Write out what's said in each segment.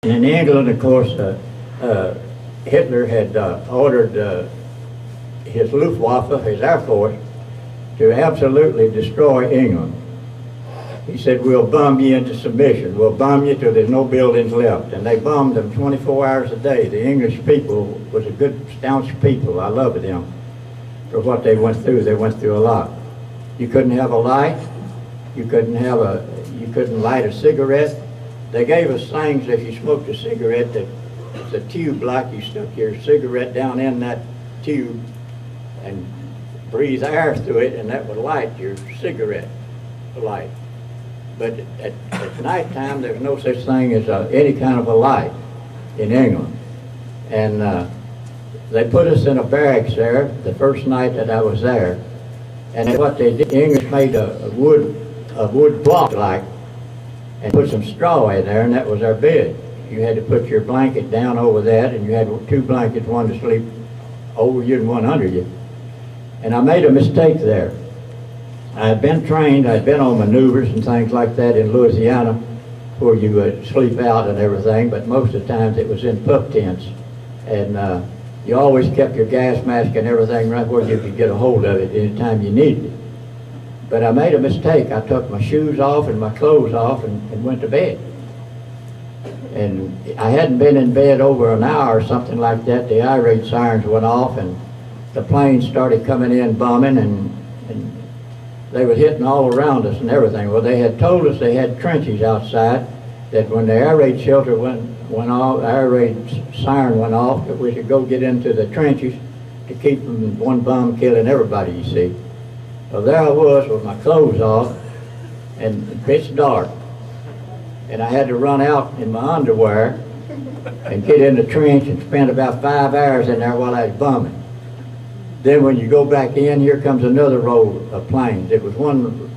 And in England, of course, Hitler had ordered his Luftwaffe, his Air Force, to absolutely destroy England. He said, we'll bomb you into submission. We'll bomb you till there's no buildings left. And they bombed them 24 hours a day. The English people was a good, staunch people. I loved them for what they went through. They went through a lot. You couldn't have a light. You couldn't light a cigarette. They gave us things if you smoked a cigarette that it's a tube like you stuck your cigarette down in that tube and breathe air through it, and that would light your cigarette light. But at nighttime, there's no such thing as any kind of a light in England. And they put us in a barracks there the first night that I was there. And what they did, the English made a wood block like, and put some straw in there, and that was our bed. You had to put your blanket down over that, and you had two blankets, one to sleep over you and one under you. And I made a mistake there. I had been trained, I'd been on maneuvers and things like that in Louisiana where you would sleep out and everything, but most of the times it was in pup tents. And you always kept your gas mask and everything right where you could get a hold of it anytime you needed it. But I made a mistake. I took my shoes off and my clothes off and went to bed. And I hadn't been in bed over an hour or something like that. The air raid sirens went off and the planes started coming in bombing, and they were hitting all around us and everything. Well, they had told us they had trenches outside, that when the air raid shelter went off, air raid siren went off, that we should go get into the trenches to keep from one bomb killing everybody, you see. Well, there I was with my clothes off and pitch dark. And I had to run out in my underwear and get in the trench and spend about 5 hours in there while I was bombing. Then when you go back in, here comes another row of planes. It was one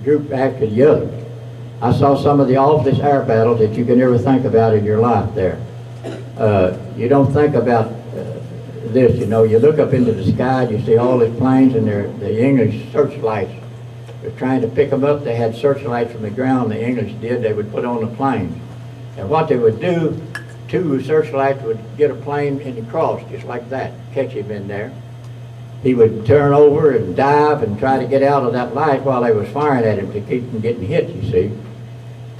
group after the other. I saw some of the awfulest air battles that you can ever think about in your life there. You don't think about this, you know. You look up into the sky, you see all these planes, and the English searchlights. They're trying to pick them up. They had searchlights from the ground, the English did. They would put on the planes. And what they would do, two searchlights would get a plane in the cross, just like that, catch him in there. He would turn over and dive and try to get out of that light while they was firing at him to keep from getting hit, you see.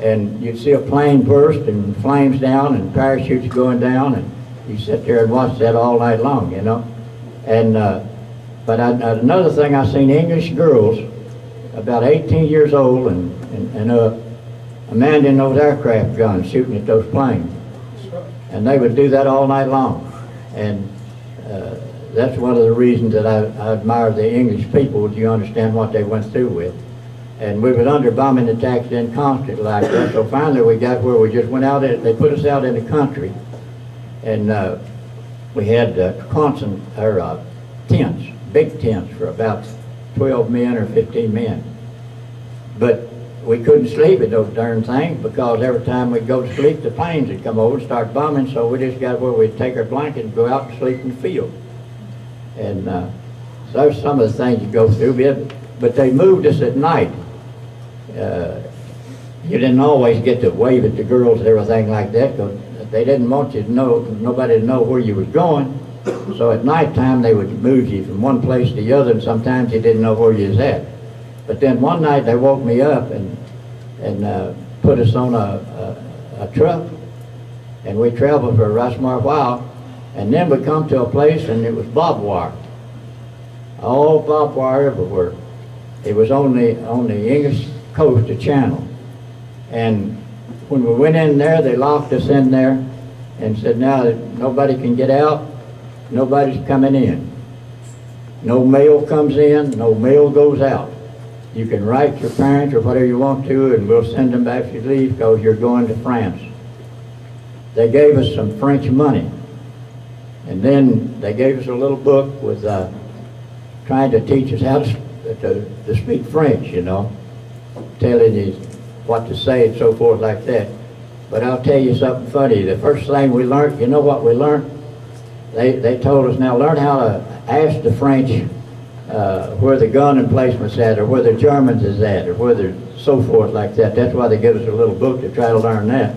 And you'd see a plane burst and flames down and parachutes going down, and you sit there and watch that all night long, you know. And but another thing, I seen English girls about 18 years old and manned in those aircraft guns shooting at those planes. And they would do that all night long. And that's one of the reasons that I admire the English people. Do you understand what they went through with? And we were under bombing attacks then constantly like that. So finally we got where we just went out, they put us out in the country. And we had tents, big tents for about 12 men or 15 men. But we couldn't sleep in those darn things because every time we'd go to sleep, the planes would come over and start bombing, so we just got where we'd take our blanket and go out and sleep in the field. And so there's some of the things you go through, but they moved us at night. You didn't always get to wave at the girls and everything like that, because they didn't want you to know, nobody to know where you was going. So at nighttime they would move you from one place to the other, and sometimes you didn't know where you was at. But then one night they woke me up and put us on a truck, and we traveled for a right smart while, and then we come to a place and it was barbed wire. All barbed wire everywhere. It was on the English coast, the channel. And when we went in there, they locked us in there and said, now nobody can get out, nobody's coming in. No mail comes in, no mail goes out. You can write your parents or whatever you want to, and we'll send them back if you leave, because you're going to France. They gave us some French money. And then they gave us a little book with trying to teach us how to speak French, you know, telling you what to say and so forth like that. But I'll tell you something funny. The first thing we learned, you know what we learned? They told us, now learn how to ask the French where the gun emplacement's at, or where the Germans is at, or where they're so forth like that. That's why they give us a little book to try to learn that.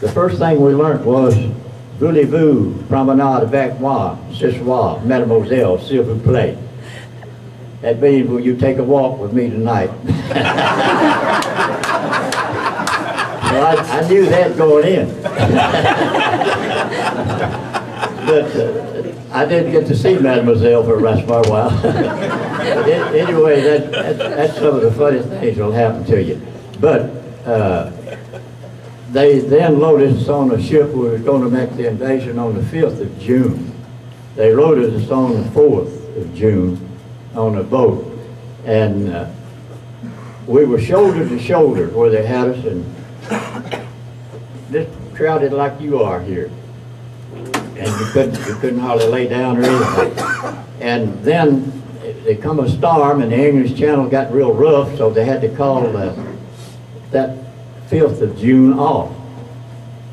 the first thing we learned was voulez-vous, promenade avec moi, ce soir, mademoiselle, s'il vous plaît. That means, will you take a walk with me tonight? So I knew that going in. But I didn't get to see Mademoiselle for the rest of a while. But anyway, that's some of the funny things that will happen to you. But they then loaded us on a ship. We were going to make the invasion on the 5th of June. They loaded us on the 4th of June on a boat. And we were shoulder to shoulder where they had us, and just crowded like you are here. And you couldn't hardly lay down or anything. And then there come a storm, and the English Channel got real rough, so they had to call that 5th of June off.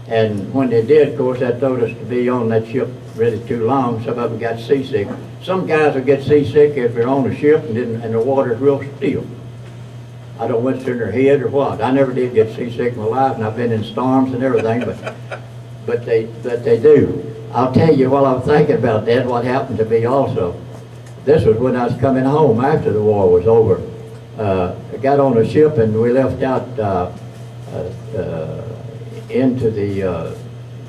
And when they did, of course, that told us to be on that ship really too long. Some of them got seasick. Some guys will get seasick if they're on a ship and the water's real still. I don't know what's in their head or what. I never did get seasick in my life, and I've been in storms and everything, but they do. I'll tell you, while I'm thinking about that, what happened to me also. This was when I was coming home after the war was over. I got on a ship and we left out into the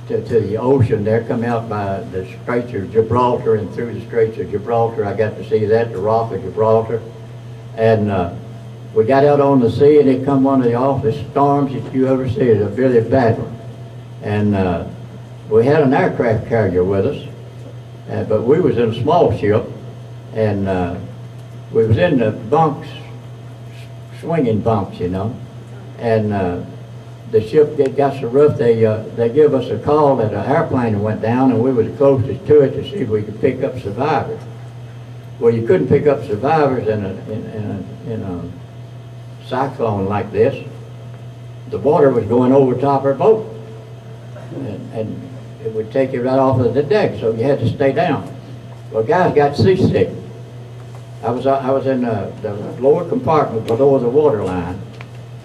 to the ocean there, come out by the Straits of Gibraltar and through the Straits of Gibraltar. I got to see that, the Rock of Gibraltar. And we got out on the sea, and it come one of the awfulest storms that you ever see. It's a really bad one. And we had an aircraft carrier with us, but we was in a small ship, and we was in the bunks, swinging bunks, you know. And the ship got so rough, they give us a call that an airplane went down, and we were the closest to it to see if we could pick up survivors. Well, you couldn't pick up survivors in a cyclone like this. The water was going over top our boat, and it would take you right off of the deck, so you had to stay down. Well, guys got seasick. I was in the lower compartment below the water line,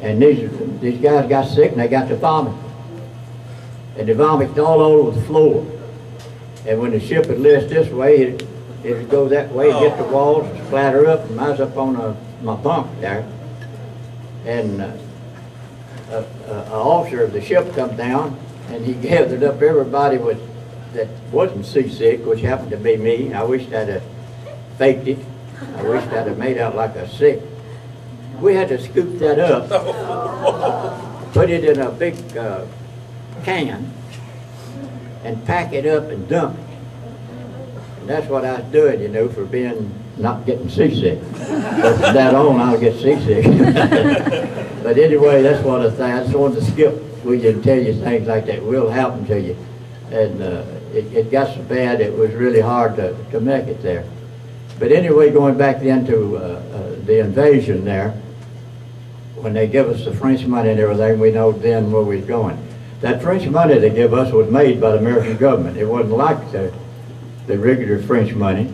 and these guys got sick, and they got to vomit. And they vomited all over the floor. And when the ship would list this way, it would go that way, hit the walls, splatter up, and I was up on my bunk there. And an officer of the ship come down, and he gathered up everybody that wasn't seasick, which happened to be me. I wished I'd have faked it. I wished I'd have made out like a sick. We had to scoop that up, put it in a big can, and pack it up and dump it. And that's what I was doing, you know, for not getting seasick. But from that on, I'll get seasick. But anyway, that's one of the things. I just wanted to skip with you and tell you things like that will happen to you. And it got so bad, it was really hard to make it there. But anyway, going back then to the invasion there, when they give us the French money and everything, we know then where we're going. That French money they give us was made by the American government. It wasn't like the regular French money,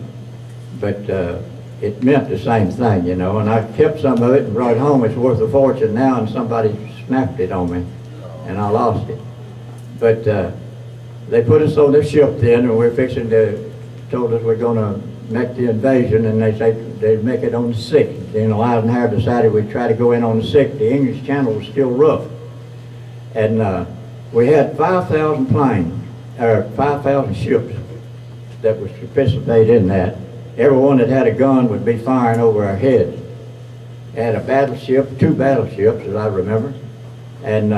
but it meant the same thing, you know. And I kept some of it and brought it home. It's worth a fortune now, and somebody snapped it on me, and I lost it. But they put us on this ship then, and we're fixing to, told us we're going to make the invasion, and they say they'd make it on the 6th. You know, Eisenhower decided we'd try to go in on the 6th. The English Channel was still rough. And we had 5,000 planes, or 5,000 ships that would participate in that. Everyone that had a gun would be firing over our heads. They had a battleship, 2 battleships, as I remember. And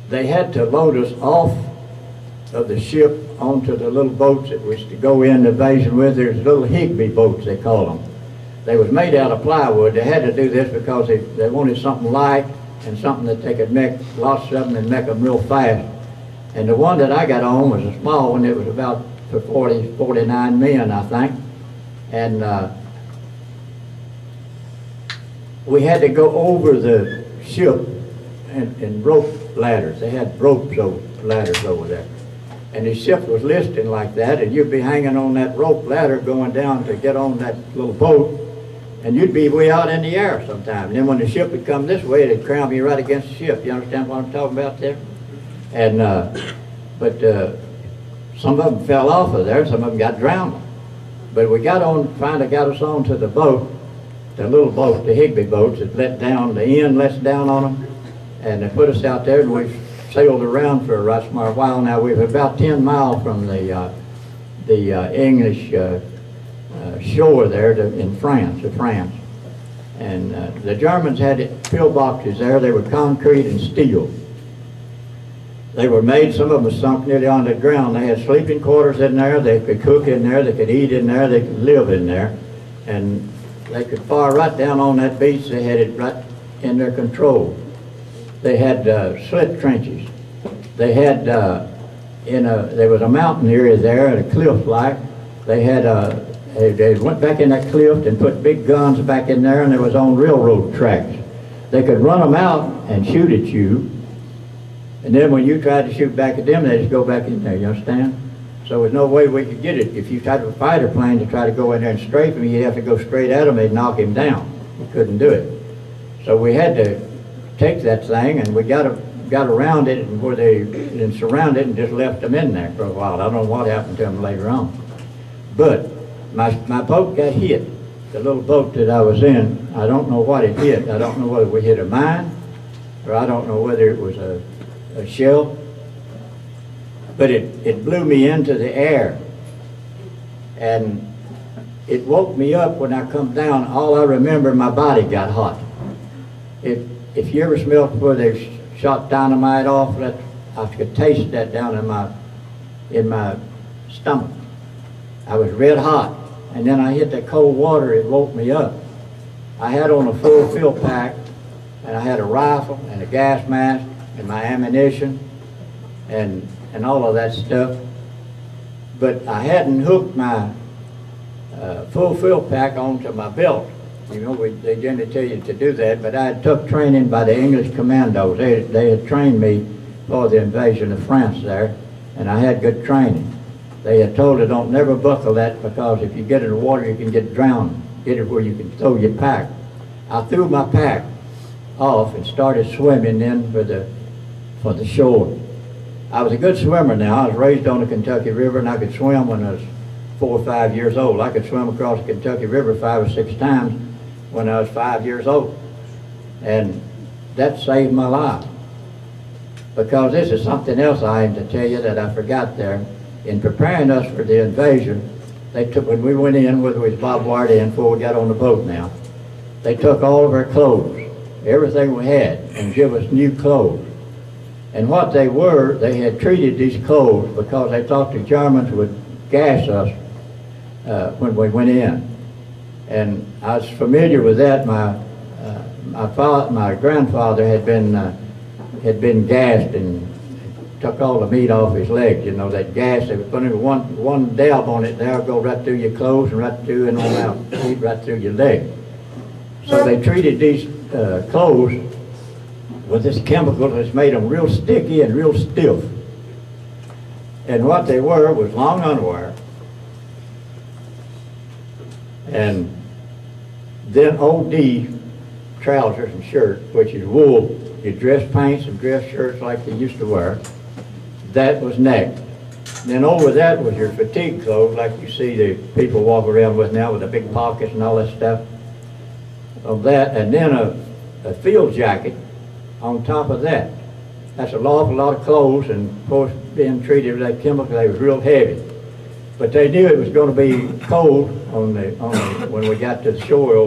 they had to load us off of the ship onto the little boats that was to go in the invasion with. There's little Higby boats, they call them. They was made out of plywood. They had to do this because they wanted something light and something that they could make lots of them and make them real fast. And the one that I got on was a small one. It was about for 49 men, I think. And we had to go over the ship in rope ladders. They had ladders over there. And the ship was listing like that, and you'd be hanging on that rope ladder going down to get on that little boat, and you'd be way out in the air sometime. And then when the ship would come this way, it'd cram you right against the ship. You understand what I'm talking about there? And some of them fell off of there, some of them got drowned. But we finally got us onto the boat, the little boat, the Higby boats that let down, the end lets down on them, and they put us out there, and we sailed around for a right smart while. Now we were about 10 miles from the English shore there in France, and the Germans had pillboxes there. They were concrete and steel. They were made, some of them were sunk nearly on the ground. They had sleeping quarters in there. They could cook in there. They could eat in there. They could live in there. And they could fire right down on that beach. They had it right in their control. They had slit trenches. They had, there was a mountain area there, a cliff like. They had, they went back in that cliff and put big guns back in there, and they was on railroad tracks. They could run them out and shoot at you. And then when you tried to shoot back at them, they just go back in there, you understand? So there's no way we could get it. If you tried to fight a plane to try to go in there and strafe him, you'd have to go straight at him, they'd knock him down. We couldn't do it. So we had to take that thing, and we got around it and surrounded it and just left them in there for a while. I don't know what happened to them later on. But my boat got hit, the little boat that I was in. I don't know what it hit. I don't know whether we hit a mine, or I don't know whether it was a shell, but it blew me into the air, and it woke me up when I come down. All I remember, my body got hot. If you ever smelled where they shot dynamite off, I could taste that down in my stomach. I was red hot, and then I hit the cold water. It woke me up. I had on a full fill pack, and I had a rifle and a gas mask and my ammunition and all of that stuff. But I hadn't hooked my full fill pack onto my belt. You know, they generally tell you to do that, but I had took training by the English commandos. They had trained me for the invasion of France there, and I had good training. They had told us don't never buckle that, because if you get in the water you can get drowned. Get it where you can throw your pack. I threw my pack off and started swimming in for the shore. I was a good swimmer now. I was raised on the Kentucky River, and I could swim when I was 4 or 5 years old. I could swim across the Kentucky River 5 or 6 times when I was 5 years old. And that saved my life. Because this is something else I had to tell you that I forgot there. In preparing us for the invasion, when we went in, whether it was barbed wired in before we got on the boat now, they took all of our clothes, everything we had, and give us new clothes. And what they were, they had treated these clothes because they thought the Germans would gas us when we went in. And I was familiar with that. My grandfather had been gassed and took all the meat off his legs. You know, that gas, they would put one dab on it, and they'll go right through your clothes and right through and on out, right through your leg. So they treated these clothes with this chemical that's made them real sticky and real stiff. And what they were was long underwear, and then OD trousers and shirts, which is wool. Your dress pants and dress shirts like they used to wear. That was next. Then over that was your fatigue clothes, like you see the people walk around with now, with the big pockets and all that stuff. Of that, and then a field jacket on top of that. That's an awful lot of clothes, and of course being treated with that chemical, they was real heavy. But they knew it was going to be cold when we got to the shore over